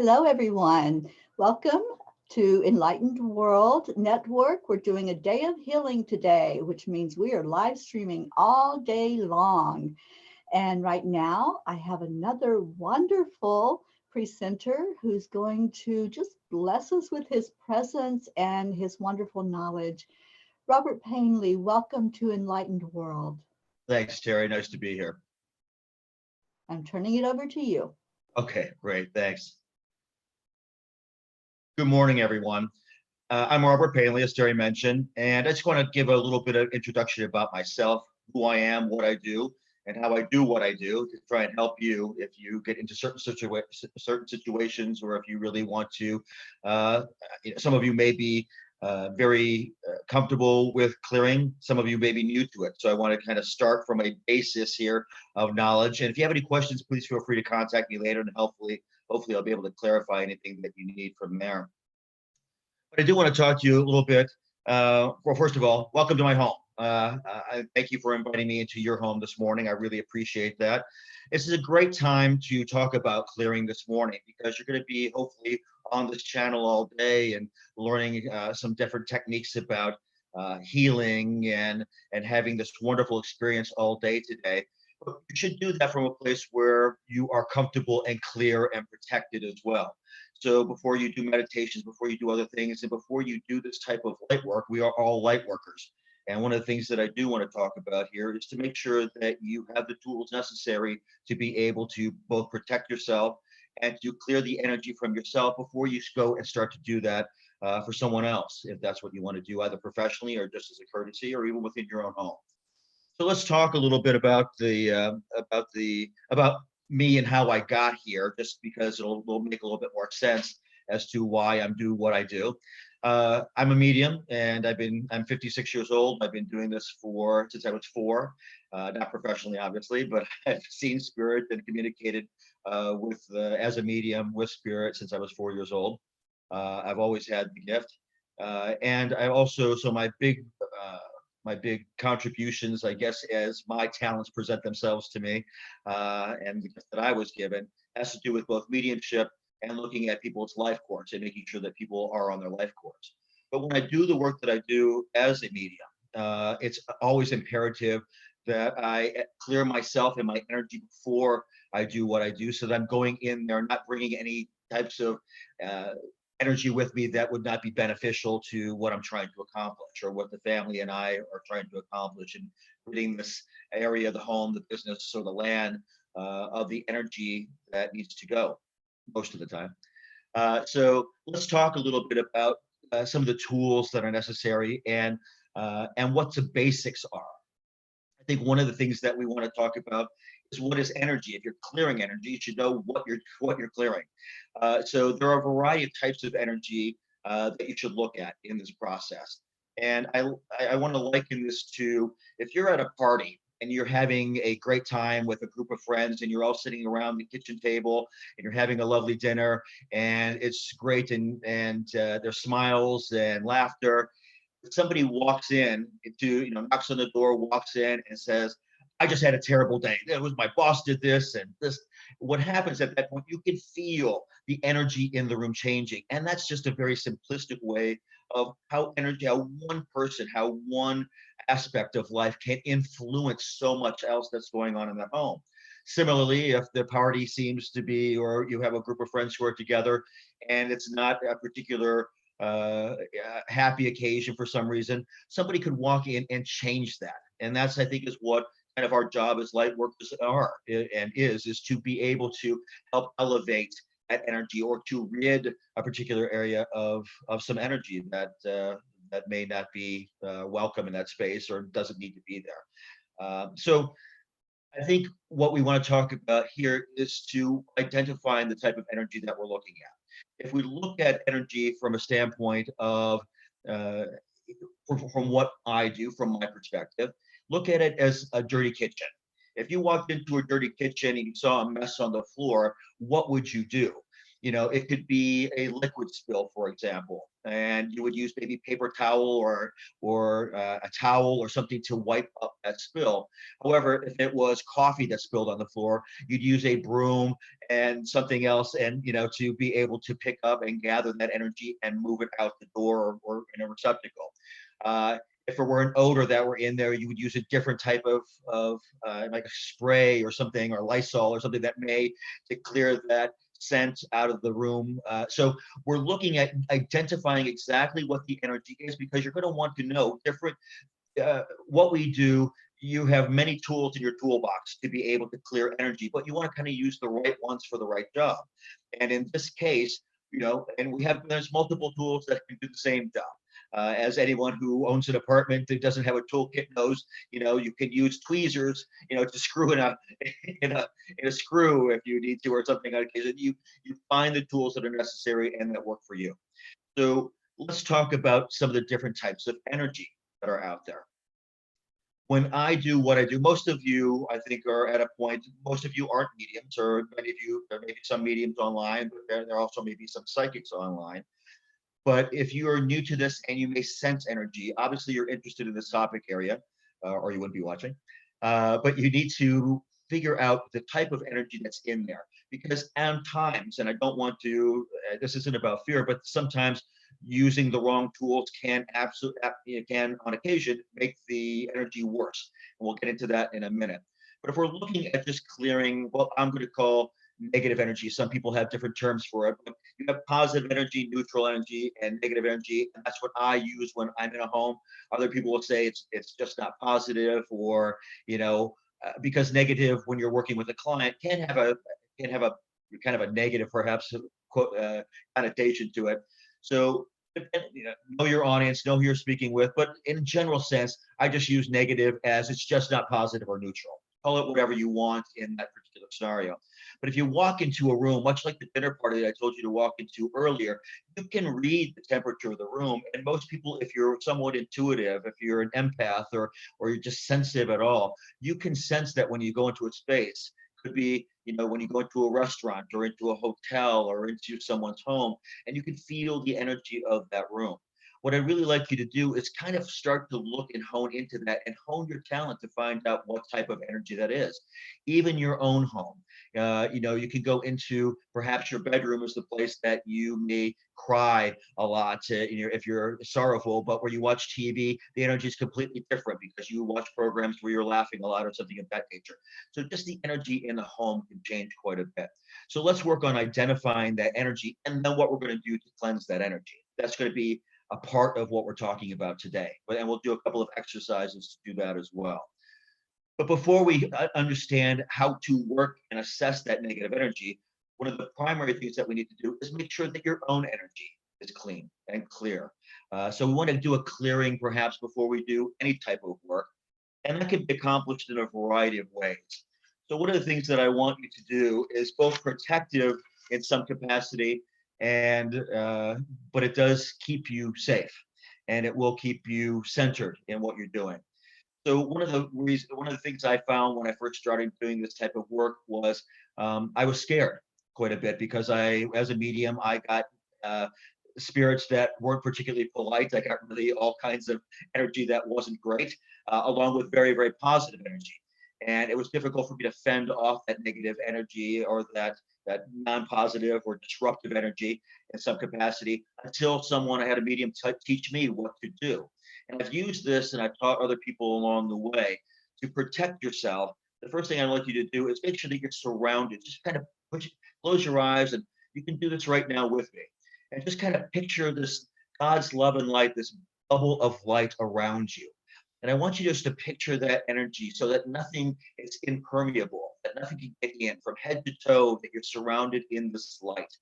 Hello, everyone. Welcome to Enlightened World Network. We're doing a day of healing today, which means we are live streaming all day long. And right now, I have another wonderful presenter who's going to just bless us with his presence and his wonderful knowledge. Robert Painley, welcome to Enlightened World. Thanks, Terry. Nice to be here. I'm turning it over to you. Okay, great. Thanks. Good morning, everyone. I'm Robert Painley, as Terry mentioned, and I just want to give a little bit of introduction about myself, who I am, what I do, and how I do what I do to try and help you if you get into certain situations, or if you really want to. Some of you may be very comfortable with clearing. Some of you may be new to it. So I want to kind of start from a basis here of knowledge. And if you have any questions, please feel free to contact me later, and hopefully I'll be able to clarify anything that you need from there. But I do want to talk to you a little bit. Well, first of all, welcome to my home. I thank you for inviting me into your home this morning. I really appreciate that. This is a great time to talk about clearing this morning, because you're going to be hopefully on this channel all day and learning some different techniques about healing and having this wonderful experience all day today. But you should do that from a place where you are comfortable and clear and protected as well. So before you do meditations, before you do other things, and before you do this type of light work, we are all light workers. And one of the things that I do want to talk about here is to make sure that you have the tools necessary to be able to both protect yourself and to clear the energy from yourself before you go and start to do that for someone else, if that's what you want to do, either professionally or just as a courtesy, or even within your own home. So let's talk a little bit about me and how I got here, just because it'll make a little bit more sense as to why I'm doing what I do. I'm a medium, and I'm 56 years old. I've been doing this since I was 4, not professionally, obviously, but I've seen spirit and communicated as a medium with spirit since I was 4 years old. I've always had the gift, and I also my big contributions, I guess, as my talents present themselves to me, and the gift that I was given, has to do with both mediumship and looking at people's life course and making sure that people are on their life course. But when I do the work that I do as a medium, it's always imperative that I clear myself and my energy before I do what I do, so that I'm going in there not bringing any types of energy with me that would not be beneficial to what I'm trying to accomplish, or what the family and I are trying to accomplish, and ridding this area, the home, the business, or the land of the energy that needs to go most of the time. So let's talk a little bit about some of the tools that are necessary, and what the basics are. I think one of the things that we want to talk about is, what is energy? If you're clearing energy, you should know what you're clearing. So there are a variety of types of energy that you should look at in this process. And I want to liken this to, if you're at a party and you're having a great time with a group of friends, and you're all sitting around the kitchen table and you're having a lovely dinner, and it's great, and there's smiles and laughter. Somebody walks in knocks on the door, walks in and says, I just had a terrible day. It was my boss did this and this. What happens at that point, you can feel the energy in the room changing. And that's just a very simplistic way of how one aspect of life can influence so much else that's going on in that home. Similarly, if the party seems to be, or you have a group of friends who are together and it's not a particular happy occasion for some reason, somebody could walk in and change that. And that's, I think, is what kind of our job as light workers is to be able to help elevate that energy, or to rid a particular area of some energy that may not be welcome in that space, or doesn't need to be there. So I think what we want to talk about here is to identify the type of energy that we're looking at. If we look at energy from a standpoint of, from what I do, from my perspective, look at it as a dirty kitchen. If you walked into a dirty kitchen and you saw a mess on the floor, what would you do? It could be a liquid spill, for example, and you would use maybe paper towel or a towel or something to wipe up that spill. However, if it was coffee that spilled on the floor, you'd use a broom and something else, and to be able to pick up and gather that energy and move it out the door or in a receptacle. Uh, if it were an odor that were in there, you would use a different type of like a spray or something, or Lysol or something that may to clear that scent out of the room. So we're looking at identifying exactly what the energy is, because you're going to want to know different what we do. You have many tools in your toolbox to be able to clear energy, but you want to kind of use the right ones for the right job. And in this case, and there's multiple tools that can do the same job. As anyone who owns an apartment that doesn't have a toolkit knows, you can use tweezers, to screw in a in a in a screw if you need to, or something like that. You find the tools that are necessary and that work for you. So let's talk about some of the different types of energy that are out there. When I do what I do, most of you, I think, are at a point, most of you aren't mediums, or many of you, there may be some mediums online, but there also may be some psychics online. But if you are new to this and you may sense energy, obviously you're interested in this topic area, or you wouldn't be watching. But you need to figure out the type of energy that's in there, because at times, and I don't want to, this isn't about fear, but sometimes using the wrong tools can absolutely, can on occasion make the energy worse. And we'll get into that in a minute. But if we're looking at just clearing what I'm going to call negative energy, some people have different terms for it, but you have positive energy, neutral energy, and negative energy, and that's what I use when I'm in a home. Other people will say it's just not positive, or because negative, when you're working with a client, can have a kind of a negative, perhaps, connotation to it. So know your audience, know who you're speaking with, but in general sense, I just use negative as it's just not positive or neutral. Call it whatever you want in that particular scenario. But if you walk into a room, much like the dinner party that I told you to walk into earlier, you can read the temperature of the room. And most people, if you're somewhat intuitive, if you're an empath, or you're just sensitive at all, you can sense that when you go into a space. Could be, when you go into a restaurant or into a hotel or into someone's home, and you can feel the energy of that room. What I'd really like you to do is kind of start to look and hone into that and hone your talent to find out what type of energy that is. Even your own home. You can go into, perhaps your bedroom is the place that you may cry a lot, if you're sorrowful, but where you watch TV, the energy is completely different because you watch programs where you're laughing a lot or something of that nature. So just the energy in the home can change quite a bit. So let's work on identifying that energy, and then what we're going to do to cleanse that energy. That's going to be a part of what we're talking about today. And we'll do a couple of exercises to do that as well. But before we understand how to work and assess that negative energy, one of the primary things that we need to do is make sure that your own energy is clean and clear. So we want to do a clearing perhaps before we do any type of work. And that can be accomplished in a variety of ways. So one of the things that I want you to do is both protective in some capacity, and but it does keep you safe, and it will keep you centered in what you're doing. So one of the things I found when I first started doing this type of work was I was scared quite a bit, because as a medium, I got spirits that weren't particularly polite. I got really all kinds of energy that wasn't great, along with very, very positive energy. And it was difficult for me to fend off that negative energy, or that non-positive or disruptive energy in some capacity, until I had a medium teach me what to do. And I've used this, and I've taught other people along the way to protect yourself. The first thing I'd like you to do is make sure that you're surrounded. Just kind of close your eyes, and you can do this right now with me. And just kind of picture this God's love and light, this bubble of light around you. And I want you just to picture that energy so that nothing is impermeable, that nothing can get in from head to toe, that you're surrounded in this light.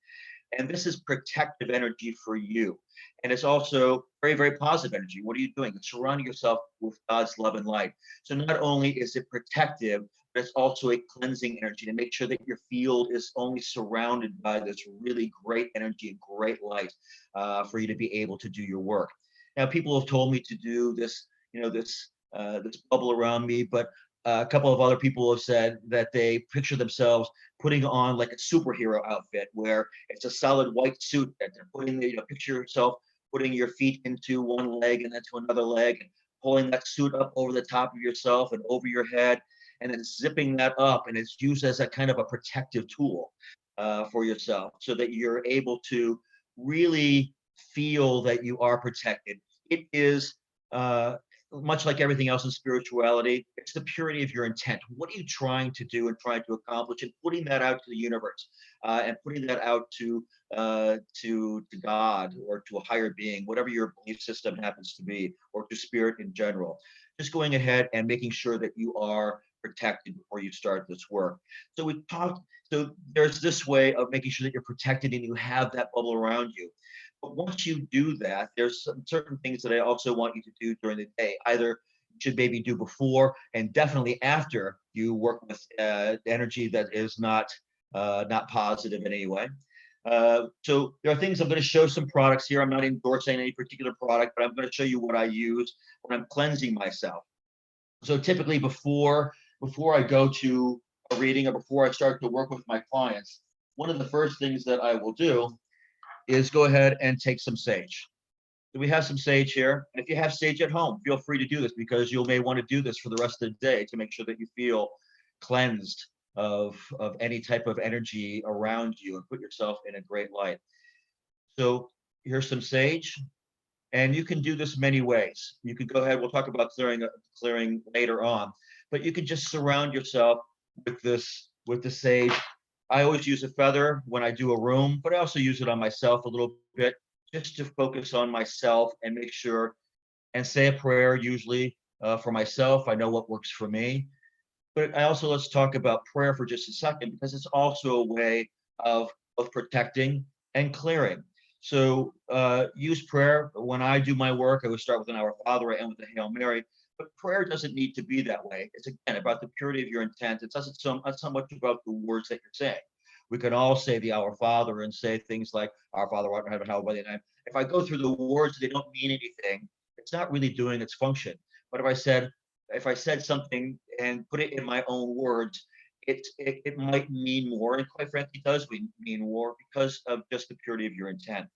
And this is protective energy for you. And it's also very, very positive energy. What are you doing? It's surrounding yourself with God's love and light. So not only is it protective, but it's also a cleansing energy to make sure that your field is only surrounded by this really great energy and great light, for you to be able to do your work. Now, people have told me to do this, this bubble around me, but A couple of other people have said that they picture themselves putting on like a superhero outfit where it's a solid white suit that they're putting, picture yourself putting your feet into one leg and then to another leg, and pulling that suit up over the top of yourself and over your head, and then zipping that up. And it's used as a kind of a protective tool for yourself so that you're able to really feel that you are protected. It is uh, much like everything else in spirituality, it's the purity of your intent. What are you trying to do and trying to accomplish, and putting that out to the universe, and putting that out to God or to a higher being, whatever your belief system happens to be, or to spirit in general. Just going ahead and making sure that you are protected before you start this work. So we talked. So there's this way of making sure that you're protected and you have that bubble around you. But once you do that, there's some certain things that I also want you to do during the day. Either you should maybe do before and definitely after you work with energy that is not positive in any way. So there are things. I'm going to show some products here. I'm not endorsing any particular product, but I'm going to show you what I use when I'm cleansing myself. So typically before I go to a reading or before I start to work with my clients, one of the first things that I will do is go ahead and take some sage. So we have some sage here. And if you have sage at home, feel free to do this, because you may want to do this for the rest of the day to make sure that you feel cleansed of any type of energy around you and put yourself in a great light. So here's some sage. And you can do this many ways. You could go ahead, we'll talk about clearing later on, but you can just surround yourself with the sage. I always use a feather when I do a room, but I also use it on myself a little bit, just to focus on myself and make sure and say a prayer usually for myself. I know what works for me. But I also, let's talk about prayer for just a second, because it's also a way of protecting and clearing. So use prayer. When I do my work, I would start with an Our Father, I end with a Hail Mary. But prayer doesn't need to be that way. It's again about the purity of your intent. It's not so much about the words that you're saying. We can all say the Our Father and say things like, Our Father, art in heaven, hallowed be thy name. If I go through the words, they don't mean anything. It's not really doing its function. But if I said something and put it in my own words, it might mean more, and quite frankly, does mean more because of just the purity of your intent.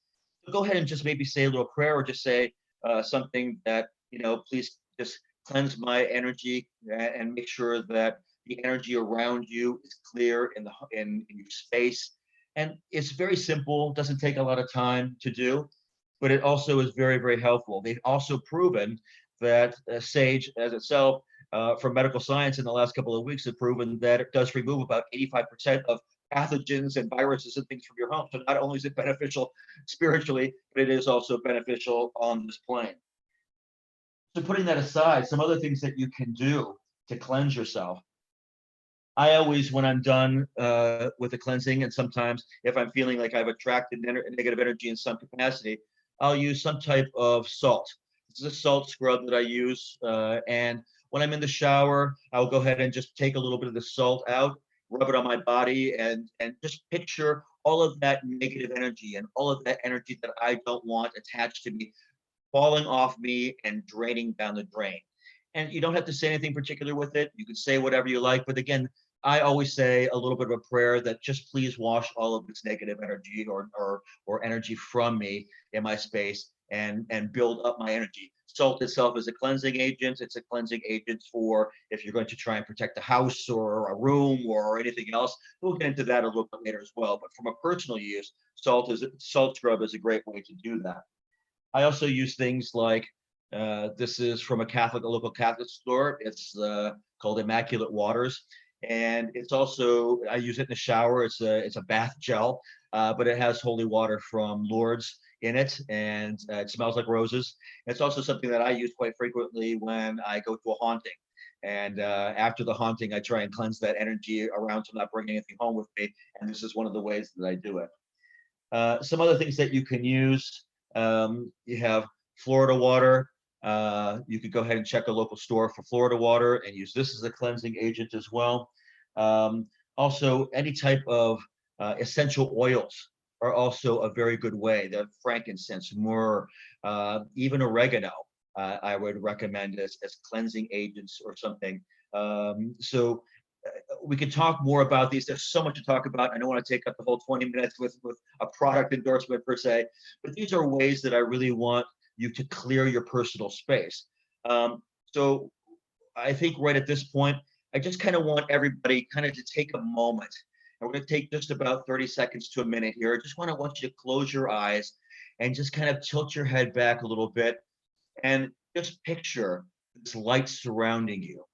So go ahead and just maybe say a little prayer, or just say something that, please just cleanse my energy and make sure that the energy around you is clear in your space. And it's very simple, doesn't take a lot of time to do, but it also is very, very helpful. They've also proven that sage as itself, from medical science in the last couple of weeks, have proven that it does remove about 85% of pathogens and viruses and things from your home. So not only is it beneficial spiritually, but it is also beneficial on this plane. So putting that aside, some other things that you can do to cleanse yourself. I always, when I'm done with the cleansing, and sometimes if I'm feeling like I've attracted negative energy in some capacity, I'll use some type of salt. This is a salt scrub that I use. And when I'm in the shower, I'll go ahead and just take a little bit of the salt out, rub it on my body, and just picture all of that negative energy and all of that energy that I don't want attached to me falling off me and draining down the drain. And you don't have to say anything particular with it. You can say whatever you like. But again, I always say a little bit of a prayer that just please wash all of this negative energy or energy from me in my space, and build up my energy. Salt itself is a cleansing agent. It's a cleansing agent for if you're going to try and protect a house or a room or anything else. We'll get into that a little bit later as well. But from a personal use, salt scrub is a great way to do that. I also use things like this is from a local Catholic store. It's called Immaculate Waters, and it's also, I use it in the shower. It's a bath gel, but it has holy water from Lourdes in it, and it smells like roses. It's also something that I use quite frequently when I go to a haunting. And after the haunting, I try and cleanse that energy around, so I'm not bringing anything home with me. And this is one of the ways that I do it. Some other things that you can use, you have Florida water. You could go ahead and check a local store for Florida water and use this as a cleansing agent as well. Also, any type of essential oils are also a very good way. The frankincense, myrrh, even oregano, I would recommend as cleansing agents or something So we can talk more about these. There's so much to talk about. I don't want to take up the whole 20 minutes with a product endorsement per se, but these are ways that I really want you to clear your personal space. So I think right at this point, I just kind of want everybody kind of to take a moment. And we're going to take just about 30 seconds to a minute here. I just want you to close your eyes and just kind of tilt your head back a little bit and just picture this light surrounding you.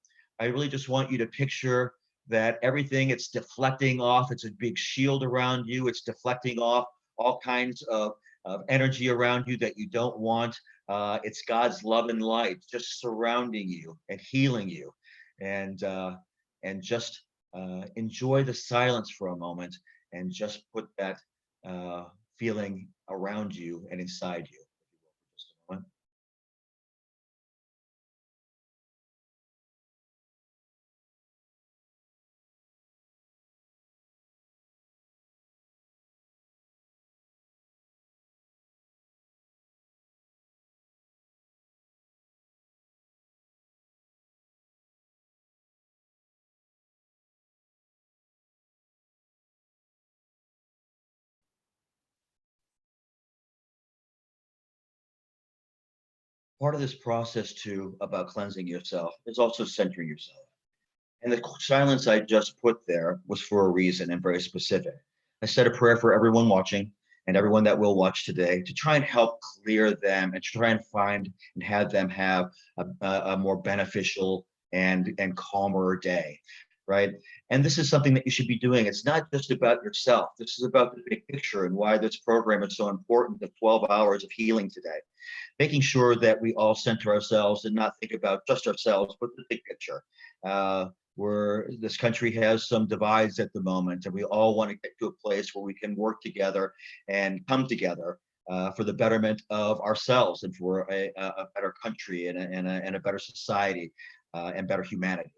I really just want you to picture that everything it's deflecting off. It's a big shield around you. It's deflecting off all kinds of energy around you that you don't want. It's God's love and light just surrounding you and healing you. And just enjoy the silence for a moment and just put that feeling around you and inside you. Just a moment. Part of this process too about cleansing yourself is also centering yourself. And the silence I just put there was for a reason and very specific. I said a prayer for everyone watching and everyone that will watch today to try and help clear them and try and find and have them have a more beneficial and calmer day, right? And this is something that you should be doing. It's not just about yourself. This is about the big picture and why this program is so important, the 12 hours of healing today, making sure that we all center ourselves and not think about just ourselves, but the big picture. Where this country has some divides at the moment, and we all want to get to a place where we can work together and come together for the betterment of ourselves and for a better country and a better society and better humanity.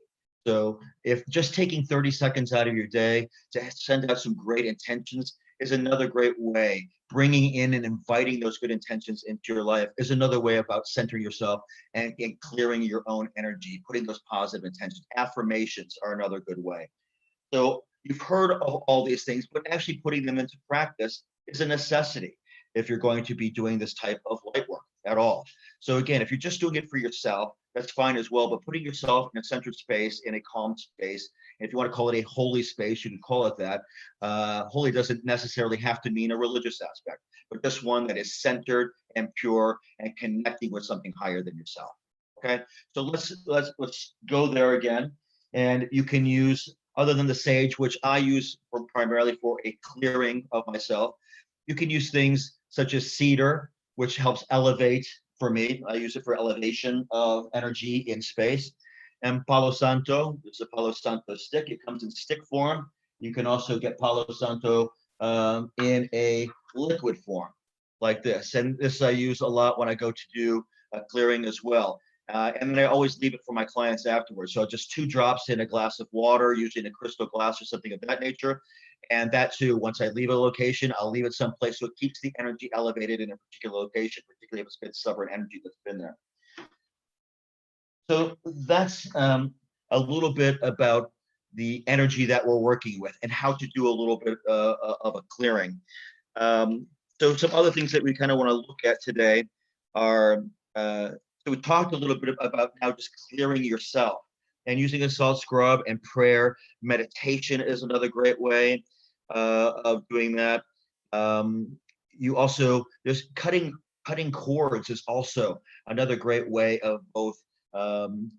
So if just taking 30 seconds out of your day to send out some great intentions is another great way. Bringing in and inviting those good intentions into your life is another way about centering yourself and clearing your own energy, putting those positive intentions. Affirmations are another good way. So you've heard of all these things, but actually putting them into practice is a necessity if you're going to be doing this type of light work at all. So again, if you're just doing it for yourself, that's fine as well, but putting yourself in a centered space, in a calm space, and if you want to call it a holy space, you can call it that. Holy doesn't necessarily have to mean a religious aspect, but just one that is centered and pure and connecting with something higher than yourself. Okay, so let's go there again, and you can use, other than the sage, which I use primarily for a clearing of myself. You can use things such as cedar, which helps elevate for me. I use it for elevation of energy in space. And Palo Santo, it's a Palo Santo stick. It comes in stick form. You can also get Palo Santo in a liquid form like this. And this I use a lot when I go to do clearing as well. And then I always leave it for my clients afterwards. So just 2 drops in a glass of water, usually in a crystal glass or something of that nature. And that too, once I leave a location, I'll leave it someplace so it keeps the energy elevated in a particular location, particularly if it's been stubborn energy that's been there. So that's a little bit about the energy that we're working with and how to do a little bit of a clearing. So some other things that we kind of want to look at today are, so we talked a little bit about now just clearing yourself and using a salt scrub and prayer. Meditation is another great way of doing that. You also, just cutting cords is also another great way of both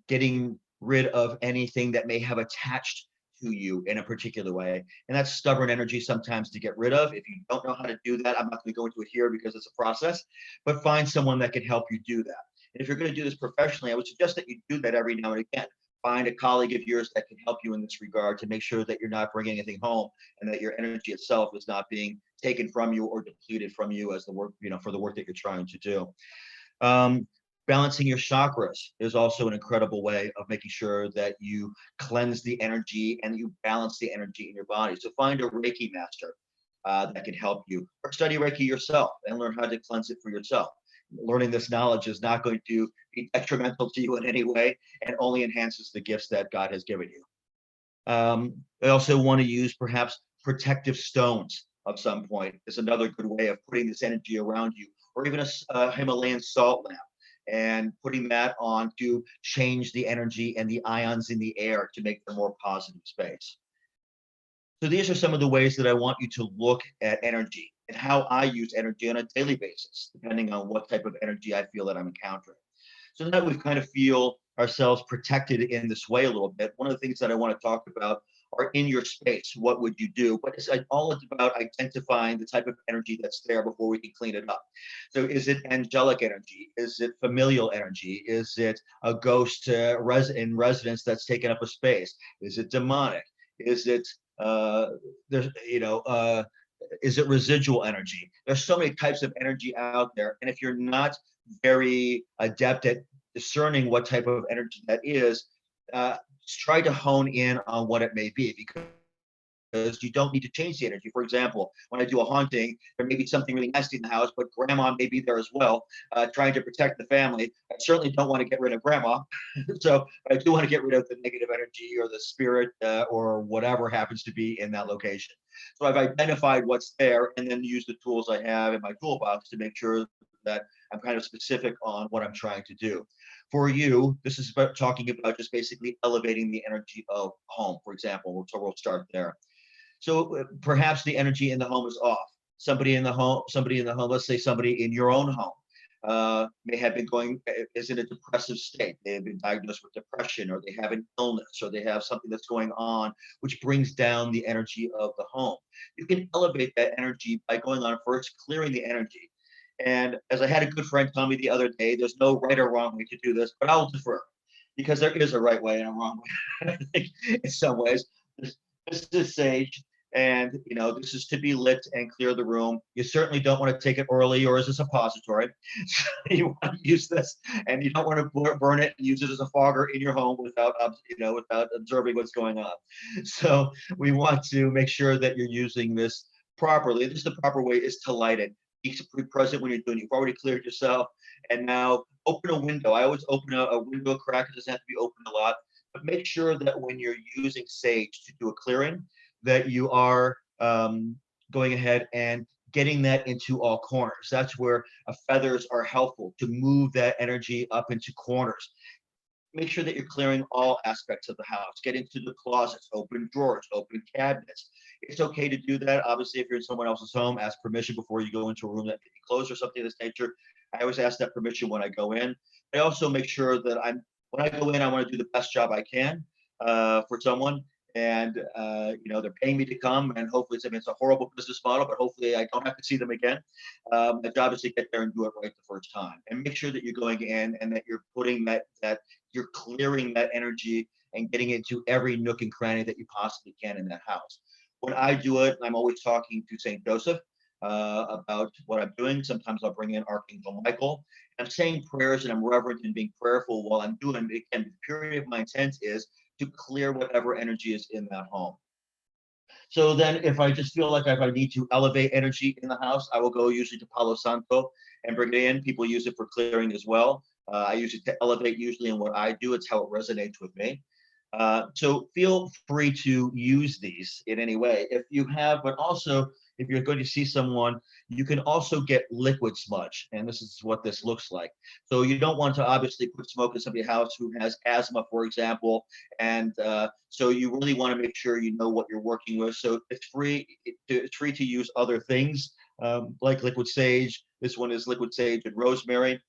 getting rid of anything that may have attached to you in a particular way. And that's stubborn energy sometimes to get rid of. If you don't know how to do that, I'm not going to go into it here because it's a process, but find someone that can help you do that. And if you're going to do this professionally, I would suggest that you do that every now and again. Find a colleague of yours that can help you in this regard to make sure that you're not bringing anything home and that your energy itself is not being taken from you or depleted from you as the work, for the work that you're trying to do. Balancing your chakras is also an incredible way of making sure that you cleanse the energy and you balance the energy in your body. So find a Reiki master that can help you, or study Reiki yourself and learn how to cleanse it for yourself. learning this knowledge is not going to be detrimental to you in any way and only enhances the gifts that God has given you. I also want to use perhaps protective stones of some point. Is another good way of putting this energy around you, or even a Himalayan salt lamp and putting that on to change the energy and the ions in the air to make them more positive space. So these are some of the ways that I want you to look at energy and how I use energy on a daily basis, depending on what type of energy I feel that I'm encountering. So now that we kind of feel ourselves protected in this way a little bit, one of the things that I want to talk about are in your space. What would you do? But it's all about identifying the type of energy that's there before we can clean it up. So is it angelic energy? Is it familial energy? Is it a ghost in residence that's taken up a space? Is it demonic? Is it there's is it residual energy? There's so many types of energy out there, and if you're not very adept at discerning what type of energy that is, try to hone in on what it may be, because you don't need to change the energy. For example, when I do a haunting, there may be something really nasty in the house, but grandma may be there as well, trying to protect the family. I certainly don't want to get rid of grandma. So I do want to get rid of the negative energy or the spirit or whatever happens to be in that location. So I've identified what's there and then use the tools I have in my toolbox to make sure that I'm kind of specific on what I'm trying to do. For you, this is about talking about just basically elevating the energy of home, for example. So we'll start there. So perhaps the energy in the home is off. Somebody in the home, let's say somebody in your own home, may have been is in a depressive state. They have been diagnosed with depression, or they have an illness, or they have something that's going on, which brings down the energy of the home. You can elevate that energy by going on first, clearing the energy. And as I had a good friend tell me the other day, there's no right or wrong way to do this, but I'll defer, because there is a right way and a wrong way. I think in some ways, this is sage, and this is to be lit and clear the room. You certainly don't want to take it orally or as a suppository. You want to use this, and you don't want to burn it and use it as a fogger in your home without without observing what's going on. So we want to make sure that you're using this properly. This is the proper way, is to light it. Be present when you're doing it. You've already cleared yourself, and now open a window. I always open a window crack. It doesn't have to be open a lot, but make sure that when you're using sage to do a clearing, that you are going ahead and getting that into all corners. That's where feathers are helpful, to move that energy up into corners. Make sure that you're clearing all aspects of the house. Get into the closets, open drawers, open cabinets. It's okay to do that. Obviously, if you're in someone else's home, ask permission before you go into a room that may be closed or something of this nature. I always ask that permission when I go in. I also make sure that when I go in, I want to do the best job I can for someone. And they're paying me to come, and hopefully it's a horrible business model, but hopefully I don't have to see them again. My job is to get there and do it right the first time, and make sure that you're going in and that you're putting that you're clearing that energy and getting into every nook and cranny that you possibly can in that house. When I do it, I'm always talking to Saint Joseph about what I'm doing. Sometimes I'll bring in Archangel Michael. I'm saying prayers and I'm reverent and being prayerful while I'm doing it. Again, the purity of my intent is to clear whatever energy is in that home. So then if I just feel like if I need to elevate energy in the house, I will go usually to Palo Santo and bring it in. People use it for clearing as well. I use it to elevate usually in what I do. It's how it resonates with me. So feel free to use these in any way if you have, but also if you're going to see someone, you can also get liquid smudge, and this is what this looks like. So you don't want to obviously put smoke in somebody's house who has asthma, for example, and so you really want to make sure you know what you're working with. So it's free to use other things like liquid sage. This one is liquid sage and rosemary,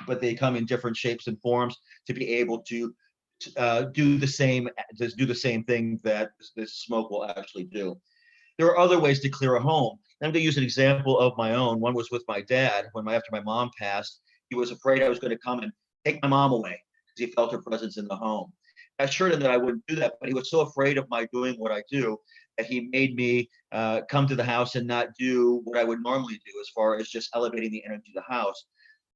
but they come in different shapes and forms to be able to do the same thing that this smoke will actually do. There are other ways to clear a home. I'm going to use an example of my own. One was with my dad. After my mom passed, he was afraid I was going to come and take my mom away because he felt her presence in the home. I assured him that I wouldn't do that, but he was so afraid of my doing what I do that he made me come to the house and not do what I would normally do as far as just elevating the energy of the house.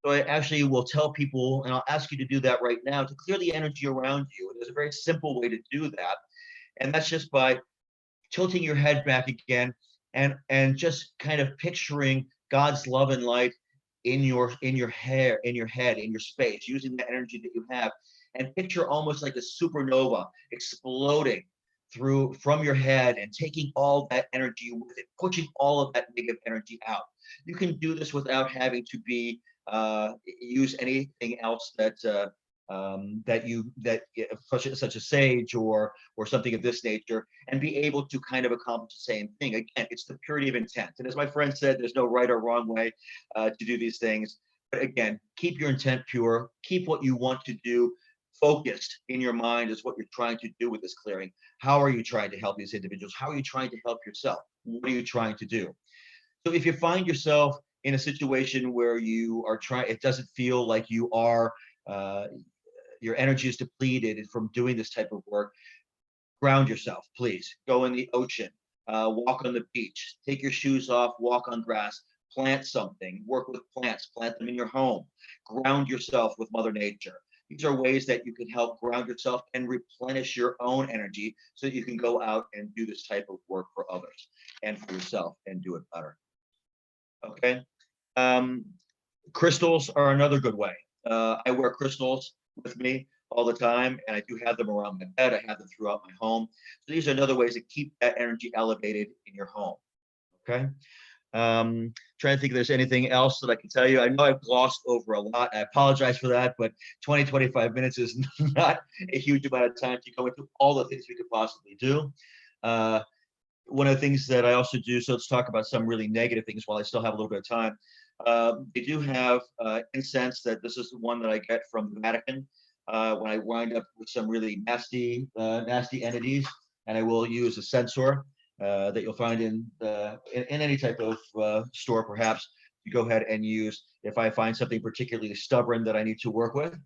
So I actually will tell people, and I'll ask you to do that right now, to clear the energy around you. And there's a very simple way to do that, and that's just by tilting your head back again and just kind of picturing God's love and light in your hair, in your head, in your space, using the energy that you have, and picture almost like a supernova exploding through from your head and taking all that energy with it, pushing all of that negative energy out. You can do this without having to be use anything else such as sage or something of this nature, and be able to kind of accomplish the same thing. Again, it's the purity of intent. And as my friend said, there's no right or wrong way to do these things. But again, keep your intent pure. Keep what you want to do focused in your mind is what you're trying to do with this clearing. How are you trying to help these individuals? How are you trying to help yourself? What are you trying to do? So if you find yourself in a situation where you are trying, it doesn't feel like you are, your energy is depleted from doing this type of work, ground yourself, please. Go in the ocean, walk on the beach, take your shoes off, walk on grass, plant something, work with plants, plant them in your home, ground yourself with Mother Nature. These are ways that you can help ground yourself and replenish your own energy so that you can go out and do this type of work for others and for yourself and do it better. Okay. Um, Crystals are another good way. I wear crystals with me all the time, and I do have them around my bed. I have them throughout my home. So these are another ways to keep that energy elevated in your home. Okay. Trying to think if there's anything else that I can tell you. I know I've glossed over a lot. I apologize for that, but 20, 25 minutes is not a huge amount of time to go into all the things we could possibly do. One of the things that I also do, so let's talk about some really negative things while I still have a little bit of time. They do have incense that this is the one that I get from the Vatican when I wind up with some really nasty entities, and I will use a sensor that you'll find in any type of store, perhaps. You go ahead and use if I find something particularly stubborn that I need to work with.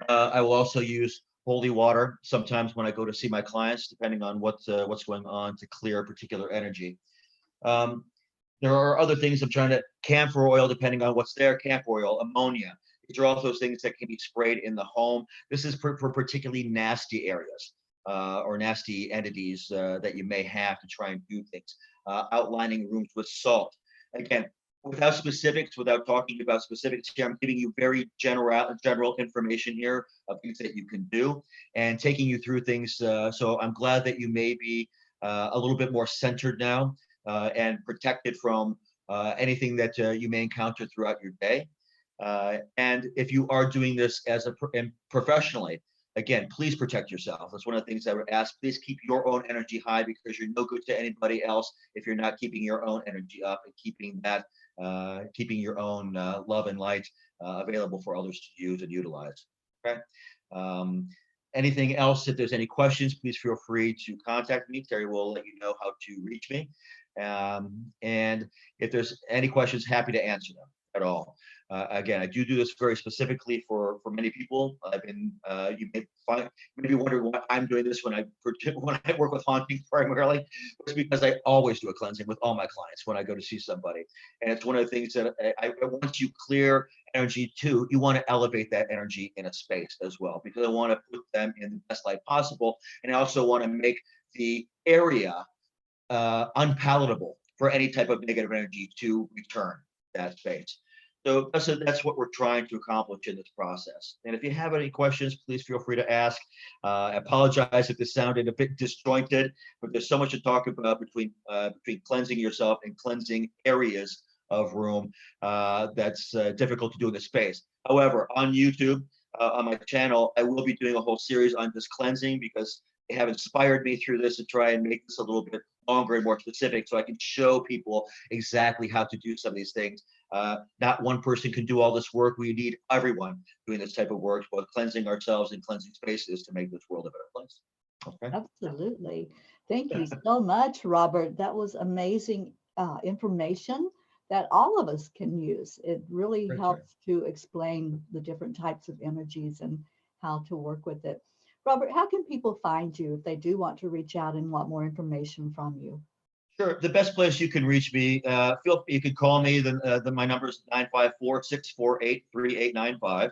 I will also use holy water sometimes when I go to see my clients, depending on what's going on to clear a particular energy. There are other things I'm trying to, camphor oil, depending on what's there, camphor oil, ammonia. These are all those things that can be sprayed in the home. This is for particularly nasty areas or nasty entities that you may have to try and do things. Outlining rooms with salt. Again, without specifics, without talking about specifics here, I'm giving you very general information here of things that you can do and taking you through things. So I'm glad that you may be a little bit more centered now and protected from anything that you may encounter throughout your day. And if you are doing this as professionally, again, please protect yourself. That's one of the things I would ask. Please keep your own energy high, because you're no good to anybody else if you're not keeping your own energy up and keeping that, keeping your own love and light available for others to use and utilize. Okay. Anything else? If there's any questions, please feel free to contact me. Terry will let you know how to reach me. And if there's any questions, happy to answer them at all. Again, I do this very specifically for many people. I've been you may be wondering why I'm doing this when I work with haunting primarily. It's because I always do a cleansing with all my clients when I go to see somebody, and it's one of the things that once you clear energy too, you want to elevate that energy in a space as well, because I want to put them in the best light possible, and I also want to make the area unpalatable for any type of negative energy to return that space. So that's what we're trying to accomplish in this process. And if you have any questions, please feel free to ask. I apologize if this sounded a bit disjointed, but there's so much to talk about between cleansing yourself and cleansing areas of room that's difficult to do in this space. However, on YouTube, on my channel, I will be doing a whole series on this cleansing, because they have inspired me through this to try and make this a little bit longer and more specific, so I can show people exactly how to do some of these things. Not one person can do all this work. We need everyone doing this type of work, both cleansing ourselves and cleansing spaces to make this world a better place. Okay. Absolutely. Thank you so much, Robert. That was amazing information that all of us can use. It really helps to explain the different types of energies and how to work with it. Robert, how can people find you if they do want to reach out and want more information from you? Sure. The best place you can reach me, you can call me. My number is 954-648-3895.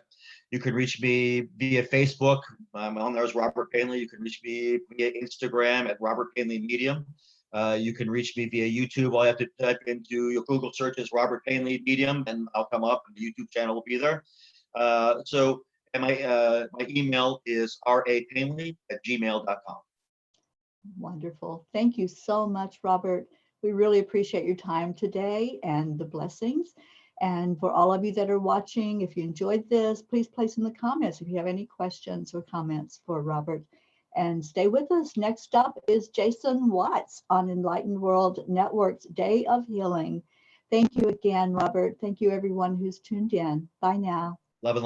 You can reach me via Facebook. I'm on there as Robert Painley. You can reach me via Instagram at Robert Painley Medium. You can reach me via YouTube. All you have to type into your Google search is Robert Painley Medium, and I'll come up, and the YouTube channel will be there. And my email is rapainley@gmail.com. Wonderful. Thank you so much, Robert. We really appreciate your time today and the blessings. And for all of you that are watching, if you enjoyed this, please place in the comments if you have any questions or comments for Robert. And stay with us. Next up is Jason Watts on Enlightened World Network's Day of Healing. Thank you again, Robert. Thank you, everyone who's tuned in. Bye now. Love and light.